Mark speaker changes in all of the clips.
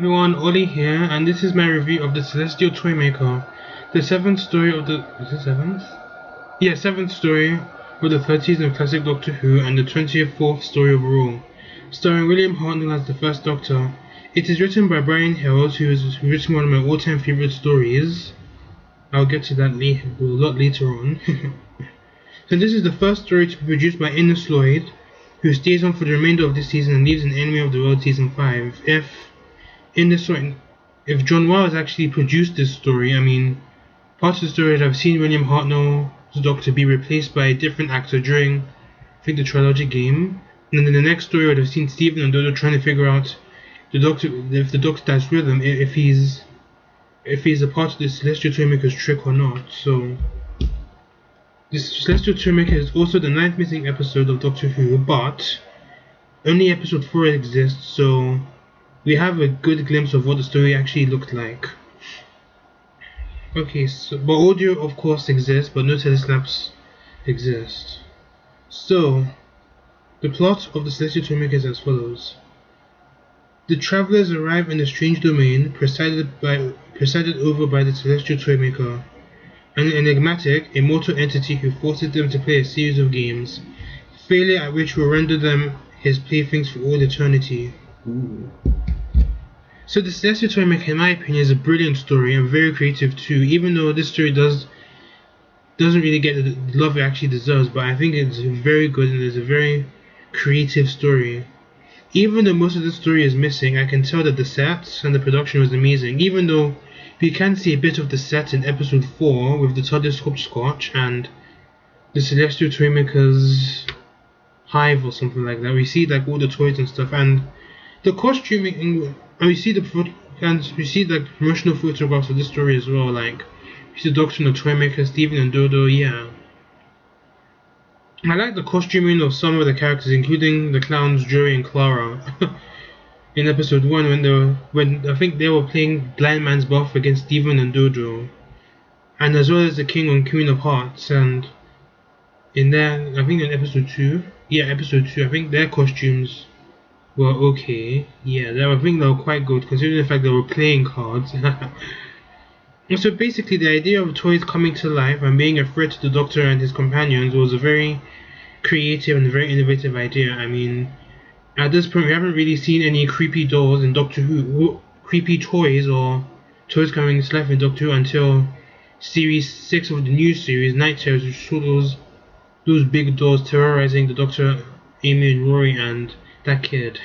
Speaker 1: Everyone, Oli here, and this is my review of the Celestial Toymaker, the seventh story of the seventh? Yeah, seventh story of the third season of classic Doctor Who, and the 24th story overall, starring William Hartnell as the first Doctor. It is written by Brian Hales, who has written one of my all-time favorite stories. I'll get to that a lot later on. So this is the first story to be produced by Innes Lloyd, who stays on for the remainder of this season and leaves in Enemy of the World season 5. If John Wells actually produced this story, I mean, parts of the story that I've seen William Hartnell's Doctor be replaced by a different actor during, I think, the trilogy game, and then in the next story I would have seen Stephen and Dodo trying to figure out if the Doctor that's with him, if he's a part of the Celestial Toymaker's trick or not. So this Celestial Toymaker is also the 9th missing episode of Doctor Who, but only episode 4 exists, so we have a good glimpse of what the story actually looked like. Okay, so but audio of course exists, but no telesnaps exist. So the plot of the Celestial Toymaker is as follows. The travellers arrive in a strange domain presided over by the Celestial Toymaker, an enigmatic, immortal entity who forces them to play a series of games, failure at which will render them his playthings for all eternity. Ooh. So the Celestial Toymaker, in my opinion, is a brilliant story and very creative too, even though this story doesn't really get the love it actually deserves, but I think it's very good and it's a very creative story. Even though most of the story is missing, I can tell that the sets and the production was amazing, even though we can see a bit of the set in episode 4 with the TARDIS hopscotch and the Celestial Toymaker's hive or something like that. We see like all the toys and stuff, and the costuming, and we see the promotional photographs of this story as well. Like we see the Doctor and the Toymaker, Stephen and Dodo. Yeah, I like the costuming of some of the characters, including the clowns Joey and Clara. In episode 1, when I think they were playing Blind Man's Buff against Stephen and Dodo, and as well as the King and Queen of Hearts, and in there, I think in episode 2, I think their costumes were okay. Yeah, I think they were quite good considering the fact they were playing cards. So basically the idea of toys coming to life and being a threat to the Doctor and his companions was a very creative and very innovative idea. I mean, at this point we haven't really seen any creepy dolls in Doctor Who, creepy toys or toys coming to life in Doctor Who until series 6 of the new series, Night Terrors, which saw those big dolls terrorizing the Doctor, Amy and Rory and that kid.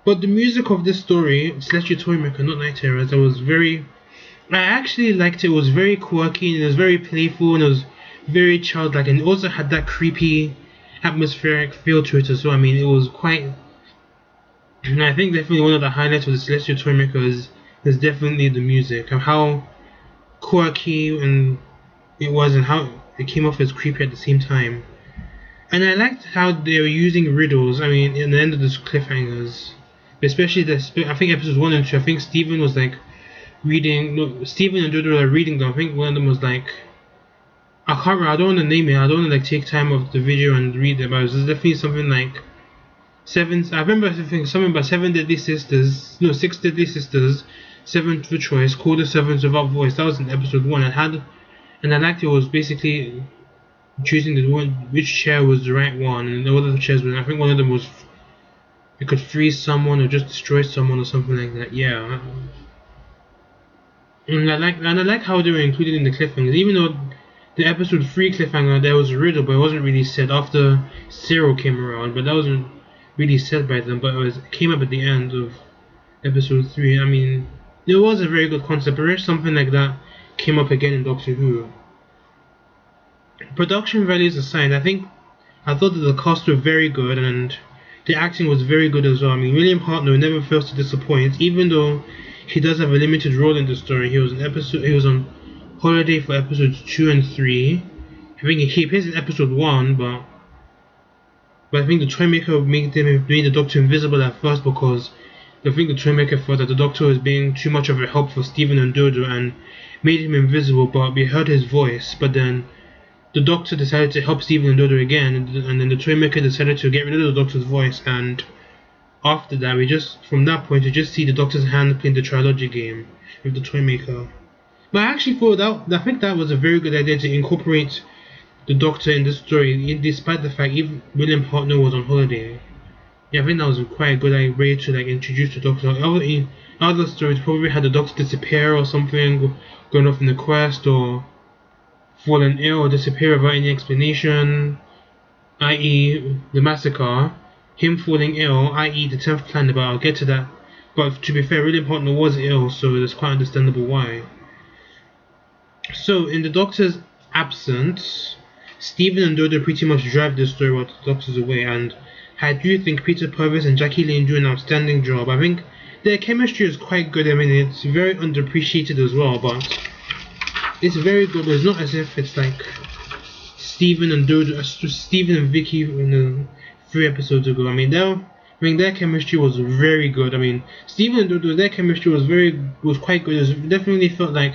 Speaker 1: But the music of this story, Celestial Toymaker, not Night Terrors, I actually liked it. It was very quirky and it was very playful and it was very childlike, and it also had that creepy atmospheric feel to it as well. I mean, it was quite, and I think definitely one of the highlights of the Celestial Toymaker is definitely the music and how quirky and it was and how it came off as creepy at the same time. And I liked how they were using riddles. I mean, in the end of the cliffhangers, especially I think episodes 1 and 2. I think Stephen was like reading. No, Stephen and Dodo were reading them. I think one of them was like, I can't remember. I don't want to name it. I don't want to like take time of the video and read it. But it was definitely something like seven. I remember something about 7 deadly sisters. No, 6 deadly sisters. 7th for choice. Call the 7th without voice. That was in episode 1. And I liked it was basically choosing the one which chair was the right one, and the other chairs were, I think one of them was it could freeze someone or just destroy someone or something like that. Yeah, and I like how they were included in the cliffhangers, even though the episode 3 cliffhanger there was a riddle, but it wasn't really said after Cyril came around, but that wasn't really said by them, but it came up at the end of episode 3. I mean, it was a very good concept, but if something like that came up again in Doctor Who. Production values aside, I thought that the cast were very good and the acting was very good as well. I mean, William Hartnell never fails to disappoint, even though he does have a limited role in the story. He was on holiday for episodes 2 and 3. I think he appears in episode 1, but I think the Toymaker made the Doctor invisible at first because I think the Toymaker thought that the Doctor was being too much of a help for Stephen and Dodo and made him invisible, but we heard his voice, but then the Doctor decided to help Stephen and Dodo again, and then the Toymaker decided to get rid of the Doctor's voice and after that, from that point, we just see the Doctor's hand playing the trilogy game with the Toymaker. But I actually thought I think that was a very good idea to incorporate the Doctor in this story, despite the fact even William Hartnell was on holiday. Yeah, I think that was quite a good way to like introduce the Doctor. In other stories probably had the Doctor disappear or something, going off in the quest, or fallen ill or disappear without any explanation, i.e. the massacre, him falling ill, i.e. the 10th planet, but I'll get to that. But to be fair, William Hartnell was ill, so it's quite understandable why. So, in the Doctor's absence, Stephen and Dodo pretty much drive this story while the Doctor's away, and I do think Peter Purves and Jackie Lane do an outstanding job. I think their chemistry is quite good. I mean, it's very underappreciated as well, but it's very good. It's not as if it's like Stephen and Vicky in 3 episodes ago. I mean, their chemistry was very good. I mean, Stephen and Dodo, their chemistry was quite good. It definitely felt like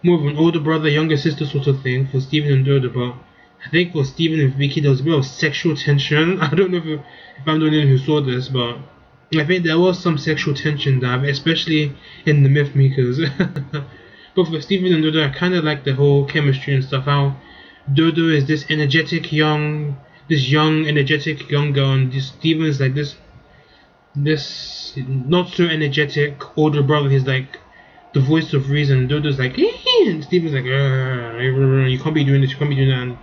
Speaker 1: more of an older brother, younger sister sort of thing for Stephen and Dodo, but I think for Stephen and Vicky there was a bit of sexual tension. I don't know if I'm the only one who saw this, but I think there was some sexual tension there, especially in the Myth Makers. But for Stephen and Dodo, I kind of like the whole chemistry and stuff. How Dodo is this young, energetic young girl, and Stephen's like this not so energetic older brother. He's like the voice of reason. Dodo's like, and Stephen's like, you can't be doing this, you can't be doing that. And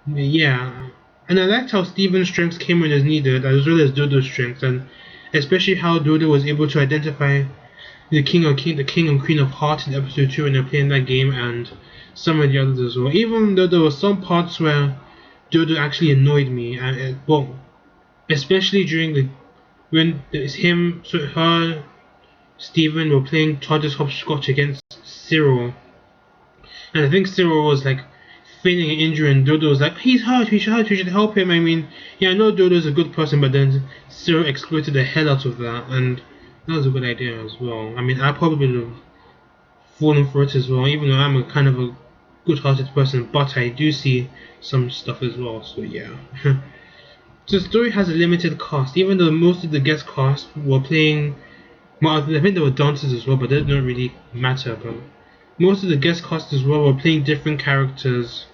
Speaker 1: yeah, and I liked how Stephen's strengths came when it's needed, as well as Dodo's strengths, and especially how Dodo was able to identify the king and queen of hearts in episode 2 when they're playing that game, and some of the others as well. Even though there were some parts where Dodo actually annoyed me, well, especially during when it's her, Stephen were playing TARDIS hopscotch against Cyril, and I think Cyril was like feigning an injury, and Dodo was like, he's hurt, we should help him. I mean, yeah, I know Dodo's a good person, but then Cyril exploited the hell out of that, and that was a good idea as well. I mean, I probably would have fallen for it as well, even though I'm a kind of a good-hearted person, but I do see some stuff as well, so yeah. So the story has a limited cast, even though most of the guest cast were playing, well, I think there were dancers as well, but that don't really matter, but most of the guest cast as well were playing different characters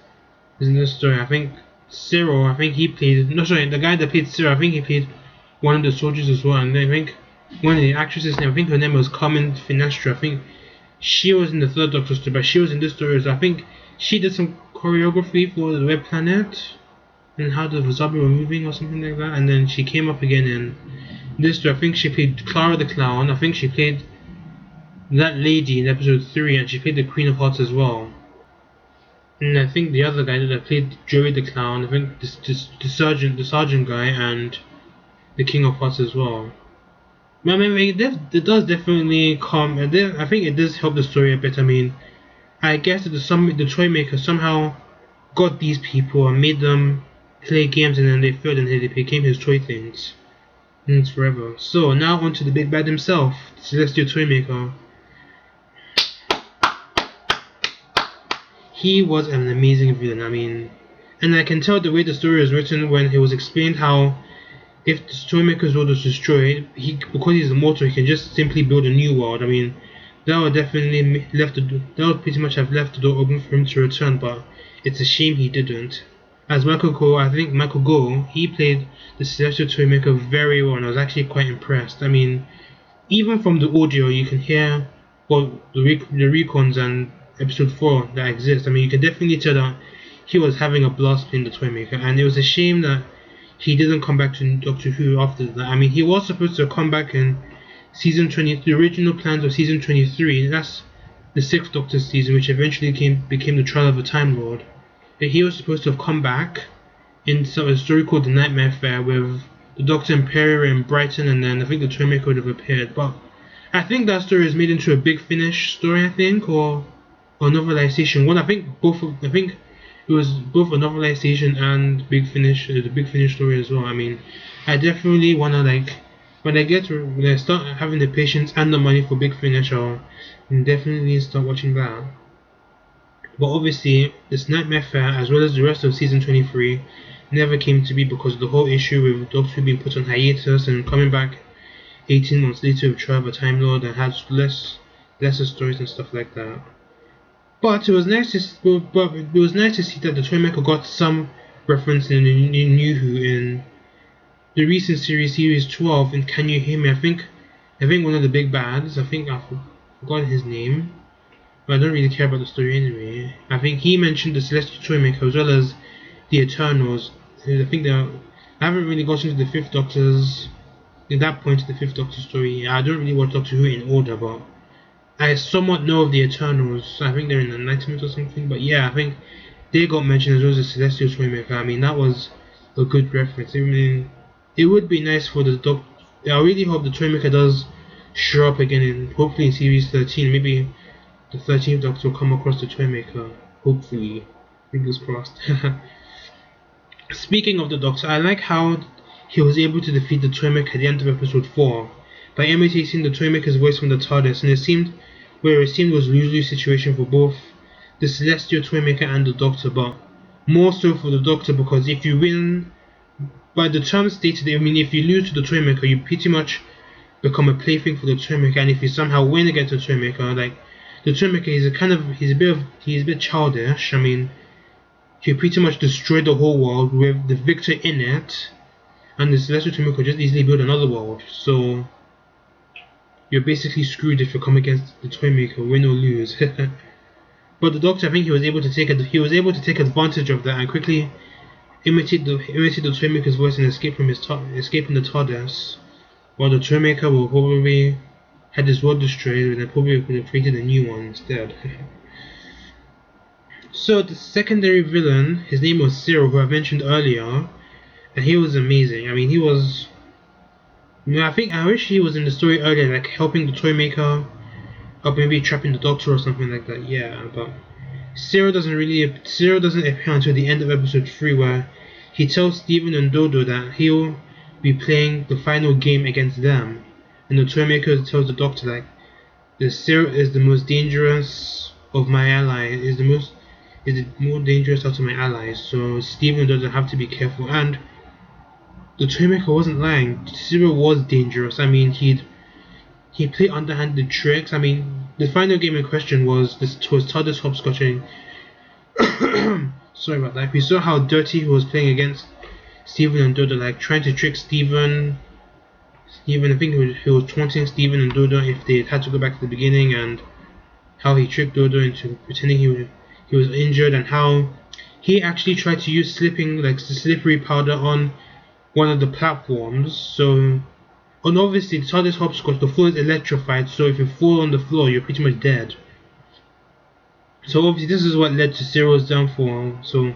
Speaker 1: in this story. I think Cyril, the guy that played Cyril, I think he played one of the soldiers as well, and I think one of the actresses' name, I think her name was Carmen Finestra. I think she was in the 3rd Doctor story, but she was in this story, so I think she did some choreography for the Red Planet and how the Wasabi were moving or something like that, and then she came up again in this story. I think she played Clara the Clown, I think she played that lady in episode 3, and she played the Queen of Hearts as well. And I think the other guy that played Joey the Clown, I think the sergeant guy, and the King of Hearts as well. I mean, it does definitely come, and I think it does help the story a bit. I mean, I guess that the Toymaker somehow got these people and made them play games, and then they failed and they became his toy things. And it's forever. So now on to the big bad himself, the Celestial Toymaker. He was an amazing villain. I mean, and I can tell the way the story was written when it was explained how if the Toymaker's world was destroyed, because he's immortal, he can just simply build a new world. I mean, that would pretty much have left the door open for him to return, but it's a shame he didn't. As Michael Goh, he played the Celestial Toymaker very well, and I was actually quite impressed. I mean, even from the audio, you can hear the recons and episode 4 that exist. I mean, you can definitely tell that he was having a blast playing the Toymaker, and it was a shame that he didn't come back to Doctor Who after that. I mean, he was supposed to come back in season 20. The original plans of season 23, that's the 6th Doctor season, which eventually became the Trial of the Time Lord. He was supposed to have come back in a story called The Nightmare Fair with the Doctor Imperial in Brighton, and then I think the Toymaker would have appeared. But I think that story is made into a Big Finish story, I think, or novelization. I think it was both a novelization and Big Finish, the Big Finish story as well. I mean, I definitely wanna when I start having the patience and the money for Big Finish, I'll definitely start watching that. But obviously, this Nightmare Fair, as well as the rest of season 23, never came to be because of the whole issue with Doctor Who being put on hiatus and coming back 18 months later with Trevor Time Lord and had lesser stories and stuff like that. But it was nice to see that the Toymaker got some reference in New Who in the recent series 12 in Can You Hear Me? I think one of the big bads, I think I forgot his name, but I don't really care about the story anyway. I think he mentioned the Celestial Toymaker as well as the Eternals. I think I haven't really gotten to the Fifth Doctor's at that point in the Fifth Doctor story. I don't really watch Doctor Who in order, but I somewhat know of the Eternals. I think they're in Enlightenment or something, but yeah, I think they got mentioned as well as the Celestial Toymaker. I mean, that was a good reference. I mean, it would be nice for the Doctor. I really hope the Toymaker does show up again in hopefully in series 13. Maybe the 13th Doctor will come across the Toymaker. Hopefully, fingers crossed. Speaking of the Doctor, I like how he was able to defeat the Toymaker at the end of episode 4 by imitating the Toymaker's voice from the TARDIS, and it seemed was a lose-lose situation for both the Celestial Toymaker and the Doctor, but more so for the Doctor because if you win, by the terms stated, I mean if you lose to the Toymaker, you pretty much become a plaything for the Toymaker, and if you somehow win against the Toymaker, like the Toymaker he's a bit childish. I mean, he pretty much destroyed the whole world with the victor in it, and the Celestial Toymaker could just easily build another world. So you're basically screwed if you come against the Toymaker, win or lose. But the Doctor, I think he was able to take advantage of that and quickly imitate the Toymaker's voice and escape from escaping the TARDIS. While the Toymaker will probably had his world destroyed and probably could have created a new one instead. So the secondary villain, his name was Cyril, who I mentioned earlier, and he was amazing. I mean, he was. I wish he was in the story earlier, like helping the Toymaker, or maybe trapping the Doctor or something like that. Yeah, but Cyril doesn't appear until the end of episode 3, where he tells Stephen and Dodo that he'll be playing the final game against them, and the Toymaker tells the Doctor like, the Cyril is the most dangerous of my allies, is the more dangerous out of my allies. So Stephen doesn't have to be careful, and the Toymaker wasn't lying. Cyril was dangerous. I mean, he played underhanded tricks. I mean, the final game in question was TARDIS hopscotching. Sorry about that. We saw how dirty he was playing against Stephen and Dodo, like trying to trick Stephen. I think he was taunting Stephen and Dodo if they had to go back to the beginning, and how he tricked Dodo into pretending he was injured, and how he actually tried to use the slippery powder on one of the platforms. So, and obviously the TARDIS hopscotch, the floor is electrified, so if you fall on the floor, you're pretty much dead. So obviously this is what led to Cyril's downfall. So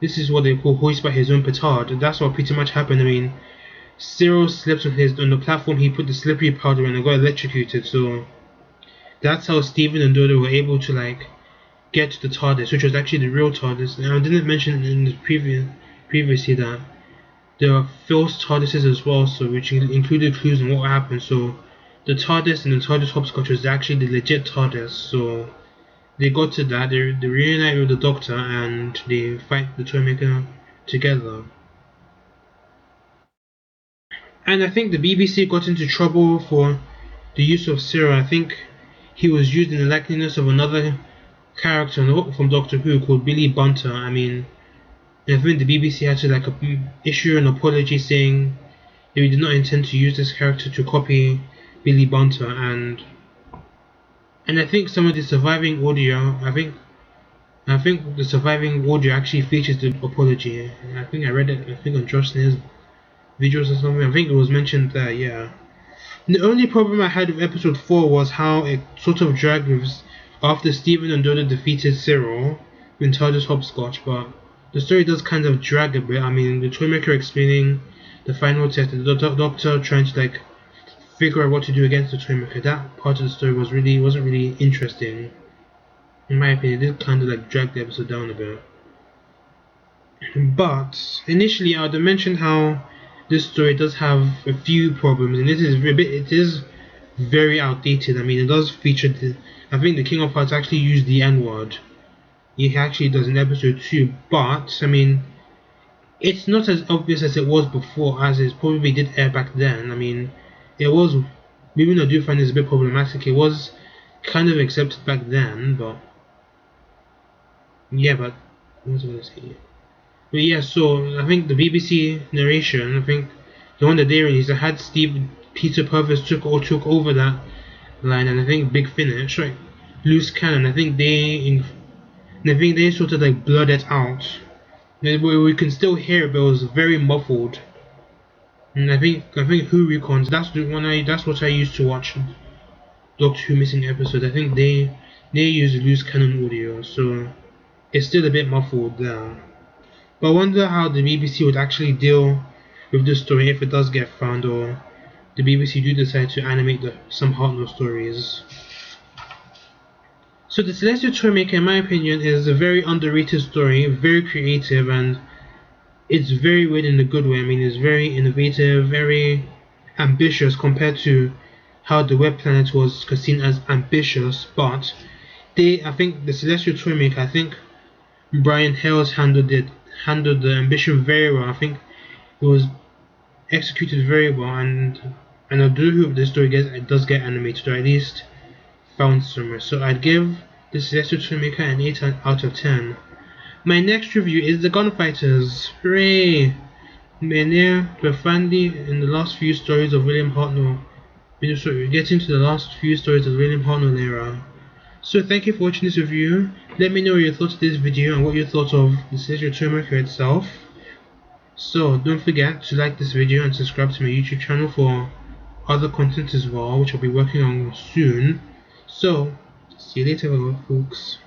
Speaker 1: this is what they call hoist by his own petard. And that's what pretty much happened. I mean, Cyril slipped on the platform he put the slippery powder in and got electrocuted. So that's how Stephen and Dodo were able to like get to the TARDIS, which was actually the real TARDIS. And I didn't mention in the previously that there are false TARDISes as well, so which included clues on what happened. So the TARDIS and the TARDIS hopscotch was actually the legit TARDIS. So they got to that, they reunite with the Doctor and they fight the Toymaker together. And I think the BBC got into trouble for the use of Cyril. I think he was used in the likeness of another character from Doctor Who called Billy Bunter. I mean, I think the BBC had to issue an apology saying they did not intend to use this character to copy Billy Bunter, and I think some of the surviving audio, I think the surviving audio actually features the apology. I think I read it, I think on Josh Snare's videos or something. I think it was mentioned there, yeah. The only problem I had with episode 4 was how it sort of dragged after Stephen and Dodo defeated Cyril in TARDIS hopscotch, but the story does kind of drag a bit. I mean, the Toymaker explaining the final test, and the Doctor trying to figure out what to do against the Toymaker. That part of the story wasn't really interesting. In my opinion, it did kind of drag the episode down a bit. But initially, I would have mentioned how this story does have a few problems, and it is very outdated. I mean, it does feature I think the King of Hearts actually used the N-word. He actually does in episode 2, but I mean, it's not as obvious as it was before, as it probably did air back then. I mean, it was, even though I do find this a bit problematic, it was kind of accepted back then, but yeah, but what was I gonna say? But yeah, so I think the BBC narration, I think the one that they released, I had Peter Purvis took over that line, and I think Big Finish, right, Loose Cannon, I think they sort of like blurred it out. We can still hear it, but it was very muffled. And I think Who Recons, that's what I used to watch Doctor Who missing episodes. I think they use loose cannon audio, so it's still a bit muffled there. But I wonder how the BBC would actually deal with this story if it does get found, or the BBC do decide to animate some Hartnell stories. So the Celestial Toymaker, in my opinion, is a very underrated story, very creative, and it's very weird in a good way. I mean, it's very innovative, very ambitious compared to how the Web Planet was seen as ambitious. But I think the Celestial Toymaker, I think Brian Hales handled the ambition very well. I think it was executed very well, and I do hope this story does get animated, or at least found somewhere. So I'd give the Celestial Toymaker an 8 out of 10. My next review is The Gunfighters. Hooray! We're finally in the last few stories of William Hartnell. We're getting to the last few stories of the William Hartnell era. So thank you for watching this review. Let me know your thoughts of this video and what you thought of the Celestial Toymaker itself. So don't forget to like this video and subscribe to my YouTube channel for other content as well, which I'll be working on soon. So see you later, folks.